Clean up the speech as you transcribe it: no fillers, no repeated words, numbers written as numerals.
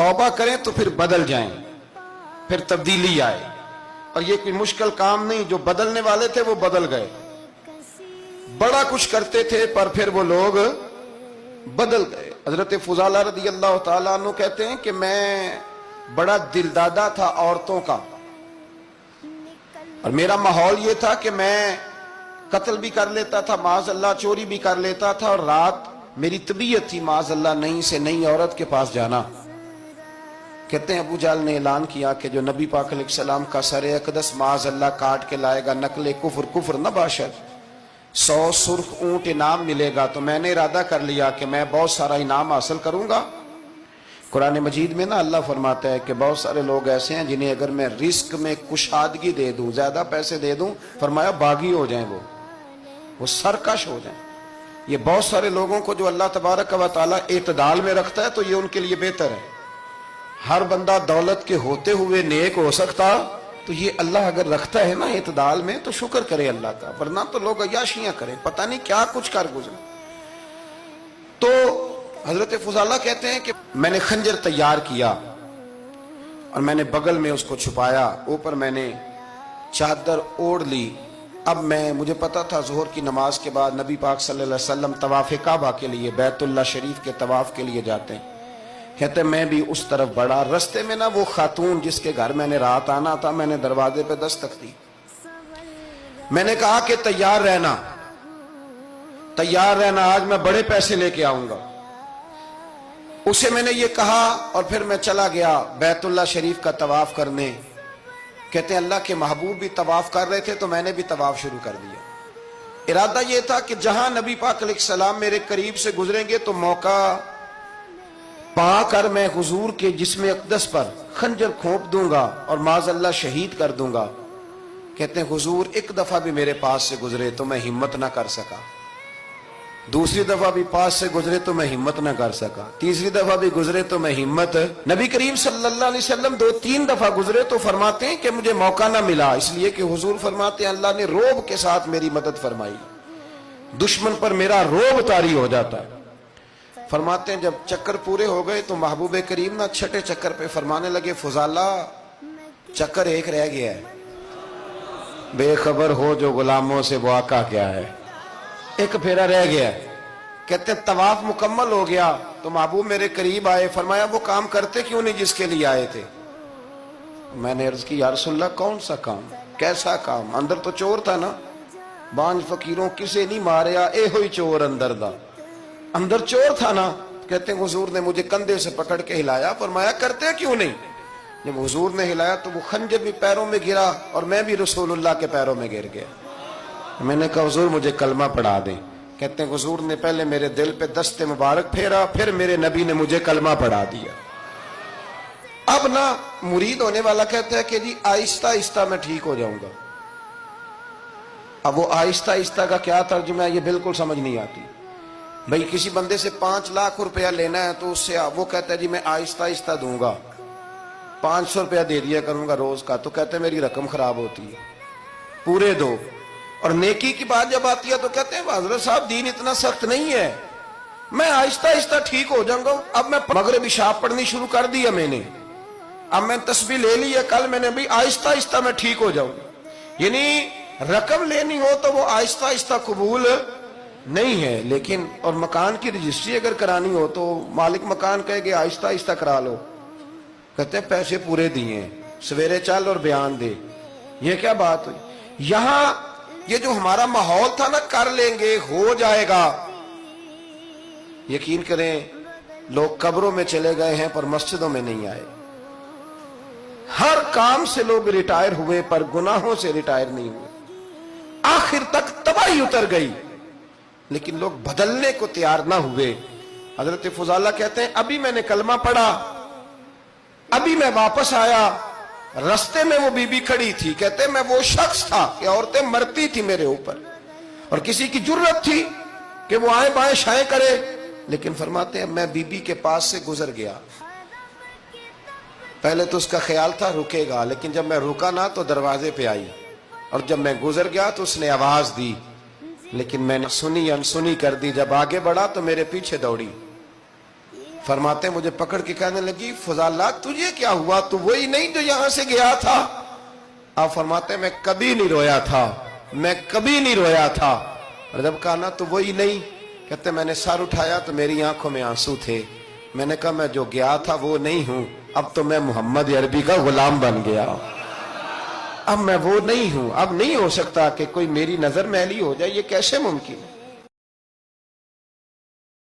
तौबा करें तो फिर बदल जाएं, फिर तब्दीली आए। और ये कोई मुश्किल काम नहीं, जो बदलने वाले थे वो बदल गए। बड़ा कुछ करते थे पर फिर वो लोग बदल गए। हजरत फुजाला रदी अल्लाह ताला अन्हु कहते हैं कि मैं बड़ा दिलदादा था औरतों का, और मेरा माहौल ये था कि मैं कत्ल भी कर लेता था, माज़अल्लाह चोरी भी कर लेता था, और रात मेरी तबीयत थी माज़अल्लाह नई से नई औरत के पास जाना। कहते हैं अबू जाल ने ऐलान किया कि जो नबी पाक अलैहिस्सलाम का सरे अक़दस माज़अल्लाह काट के लाएगा, नकले कुफ्र कुफ्र न बाशद, 100 सुर्ख ऊंट इनाम मिलेगा। तो मैंने इरादा कर लिया कि मैं बहुत सारा इनाम हासिल करूंगा। कुरान मजीद में ना अल्लाह फरमाता है कि बहुत सारे लोग ऐसे हैं जिन्हें अगर मैं रिस्क में कुशादगी दे दूं, ज्यादा पैसे दे दूं, फरमाया बागी हो जाएं, वो सरकश हो जाएं। ये बहुत सारे लोगों को जो अल्लाह तबारक व तआला एतदाल में रखता है तो ये उनके लिए बेहतर है। हर बंदा दौलत के होते हुए नेक हो सकता, तो ये अल्लाह अगर रखता है ना एतदाल में तो शुक्र करे अल्लाह का, वरना तो लोग अय्याशियां करें, पता नहीं क्या कुछ कर गुजरे। तो हजरत फुजाला कहते हैं कि मैंने खंजर तैयार किया और मैंने बगल में उसको छुपाया, ऊपर मैंने चादर ओढ़ ली। अब मुझे पता था ज़ोहर की नमाज के बाद नबी पाक सल्लल्लाहु अलैहि वसल्लम तवाफ़े काबा के लिए, बैतुल्लाह शरीफ के तवाफ के लिए जाते हैं। कहते मैं भी उस तरफ बढ़ा। रस्ते में ना वो खातून जिसके घर मैंने रात आना था, मैंने दरवाजे पे दस्तक दी। मैंने कहा कि तैयार रहना, तैयार रहना, आज मैं बड़े पैसे लेके आऊंगा। उसे मैंने ये कहा और फिर मैं चला गया बैतुल्लाह शरीफ का तवाफ करने। कहते हैं अल्लाह के महबूब भी तवाफ कर रहे थे तो मैंने भी तवाफ शुरू कर दिया। इरादा ये था कि जहां नबी पाक अलैहिस्सलाम मेरे करीब से गुजरेंगे तो मौका पाकर मैं हुजूर के जिस्म अक़दस पर खंजर खोप दूंगा और माज़अल्लाह शहीद कर दूंगा। कहते हैं हुजूर एक दफा भी मेरे पास से गुजरे तो मैं हिम्मत ना कर सका, दूसरी दफा भी पास से गुजरे तो मैं हिम्मत ना कर सका, तीसरी दफा भी गुजरे तो मैं हिम्मत। नबी करीम सल्लल्लाहु अलैहि वसल्लम 2-3 दफा गुजरे तो फरमाते हैं कि मुझे मौका ना मिला, इसलिए कि हुजूर फरमाते हैं अल्लाह ने रोब के साथ मेरी मदद फरमाई, दुश्मन पर मेरा रोब तारी हो जाता है। फरमाते हैं जब चक्कर पूरे हो गए तो महबूब करीम ना छठे चक्कर पे फरमाने लगे फुजाला चक्कर एक रह गया है, बेखबर हो जो गुलामों से वो आका क्या है, एक फेरा रह गया। कहते तवाफ मुकम्मल हो गया तो महबूब मेरे करीब आए, फरमाया वो काम करते क्यों नहीं जिसके लिए आए थे। मैंने अर्ज की या रसूलल्लाह कौन सा काम, कैसा काम? अंदर तो चोर था ना, बांझ फकीरों किसे नहीं मारिया, ए हुई चोर अंदर दा, अंदर चोर था ना। कहते हुजूर ने मुझे कंधे से पकड़ के हिलाया, फरमाया करते क्यों नहीं। जब हुजूर ने हिलाया तो वो खंजर भी पैरों में गिरा और मैं भी रसूलुल्लाह के पैरों में गिर गया। मैंने कहा हुजूर मुझे कलमा पढ़ा दें। कहते हैं हुजूर ने पहले मेरे दिल पे दस्ते मुबारक फेरा, फिर मेरे नबी ने मुझे कलमा पढ़ा दिया। अब ना मुरीद होने वाला कहता है कि जी आहिस्ता आहिस्ता मैं ठीक हो जाऊंगा। अब वो आहिस्ता आहिस्ता का क्या तर्जुमा है ये बिल्कुल समझ नहीं आती। भाई किसी बंदे से 5 लाख रुपया लेना है तो उससे वो कहता है जी मैं आहिस्ता आहिस्ता दूंगा, 500 रुपया दे दिया करूंगा रोज का, तो कहते हैं मेरी रकम खराब होती है, पूरे दो। और नेकी की बात जब आती है तो कहते हैं हजरत साहब दीन इतना सख्त नहीं है, मैं आहिस्ता आहिस्ता ठीक हो जाऊंगा। अब मैं मगरिब इशा पढ़नी शुरू कर दिया मैंने, अब मैं तस्बीह ले ली है, कल मैंने भी आहिस्ता आहिस्ता मैं ठीक हो जाऊंगा। यानी रकम लेनी हो तो वो आहिस्ता आहिस्ता कबूल नहीं है। लेकिन और मकान की रजिस्ट्री अगर करानी हो तो मालिक मकान कहेगा आहिस्ता आहिस्ता करा लो, कहते हैं पैसे पूरे दिए, सवेरे चल और बयान दे। ये क्या बात हुई? यहां ये जो हमारा माहौल था ना, कर लेंगे हो जाएगा, यकीन करें लोग कब्रों में चले गए हैं पर मस्जिदों में नहीं आए। हर काम से लोग रिटायर हुए पर गुनाहों से रिटायर नहीं हुए। आखिर तक तबाही उतर गई लेकिन लोग बदलने को तैयार ना हुए। हजरत फुजाला कहते हैं अभी मैंने कलमा पढ़ा, अभी मैं वापस आया, रास्ते में वो बीबी खड़ी थी। कहते मैं वो शख्स था कि औरतें मरती थी मेरे ऊपर और किसी की जुर्रत थी कि वो आए बाएं शाएं करे, लेकिन फरमाते हैं मैं बीबी के पास से गुजर गया। पहले तो उसका ख्याल था रुकेगा, लेकिन जब मैं रुका ना तो दरवाजे पे आई, और जब मैं गुजर गया तो उसने आवाज दी, लेकिन मैंने सुनी अनसुनी कर दी। जब आगे बढ़ा तो मेरे पीछे दौड़ी। فرماتے ہیں مجھے پکڑ کے کہنے لگی فضالہ تجھے کیا ہوا، تو وہی نہیں جو یہاں سے گیا تھا؟ آپ فرماتے ہیں میں کبھی نہیں رویا تھا، میں کبھی نہیں رویا تھا۔ اور جب کہا نا تو وہی نہیں، کہتے میں نے سر اٹھایا تو میری آنکھوں میں آنسو تھے۔ میں نے کہا میں جو گیا تھا وہ نہیں ہوں، اب تو میں محمد عربی کا غلام بن گیا، اب میں وہ نہیں ہوں، اب نہیں ہو سکتا کہ کوئی میری نظر میلی ہو جائے، یہ کیسے ممکن ہے؟